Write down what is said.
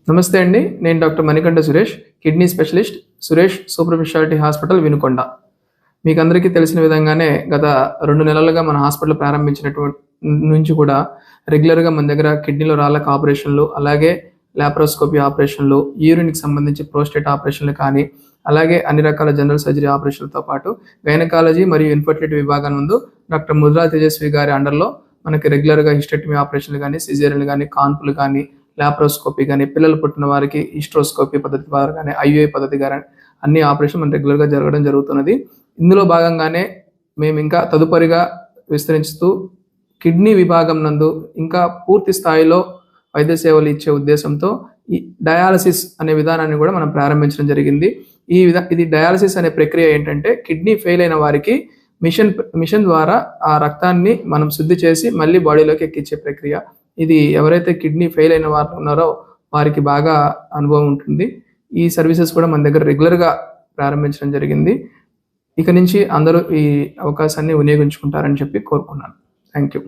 నమస్తే అండి. నేను doctor Manikanta Suresh, kidney specialist, Suresh super speciality hospital Vinukonda. మీకందరికీ తెలిసిన విధంగానే గత 2 నెలలుగా మన హాస్పిటల్ ప్రారంభించినటువంటి నుంచి కూడా రెగ్యులర్‌గా మన దగ్గర కిడ్నీలో రాళ్ళకు ఆపరేషన్‌లు, అలాగే లాప్రోస్కోపీ ఆపరేషన్‌లు, యూరిన్‌కి సంబంధించి ప్రోస్టేట్ ఆపరేషన్‌లు కానీ, అలాగే అన్ని రకాల జనరల్ సర్జరీ ఆపరేషన్‌లతో పాటు గైనకాలజీ మరియు ఇన్ఫర్టిలిటీ విభాగం నందు డాక్టర్ ముద్రా తేజస్వి గారి అండర్‌లో మనకి రెగ్యులర్‌గా హిస్టెక్టమీ ఆపరేషన్‌లు గానీ, సిజేరియన్‌లు గానీ, కాన్పులు గానీ, లాప్రోస్కోపీ గానీ, పిల్లలు పుట్టిన వారికి హిస్ట్రోస్కోపీ పద్ధతి ద్వారా గానీ, ఐయుఐ పద్ధతి గానీ అన్ని ఆపరేషన్ మన రెగ్యులర్‌గా జరగడం జరుగుతున్నది. ఇందులో భాగంగానే మేమింకా తదుపరిగా విస్తరిస్తూ కిడ్నీ విభాగం నందు ఇంకా పూర్తి స్థాయిలో వైద్య సేవలు ఇచ్చే ఉద్దేశంతో ఈ డయాలసిస్ అనే విధానాన్ని కూడా మనం ప్రారంభించడం జరిగింది. ఇది డయాలసిస్ అనే ప్రక్రియ ఏంటంటే కిడ్నీ ఫెయిల్ అయిన వారికి మిషన్ ద్వారా ఆ రక్తాన్ని మనం శుద్ధి చేసి మళ్ళీ బాడీలోకి ఎక్కించే ప్రక్రియ. ఇది ఎవరైతే కిడ్నీ ఫెయిల్ అయిన వారు ఉన్నారో వారికి బాగా అనుభవం ఉంటుంది. ఈ సర్వీసెస్ కూడా మన దగ్గర రెగ్యులర్‌గా ప్రారంభించడం జరిగింది. ఇక నుంచి అందరూ ఈ అవకాశాన్ని వినియోగించుకుంటారని చెప్పి కోరుకున్నాను. Thank you.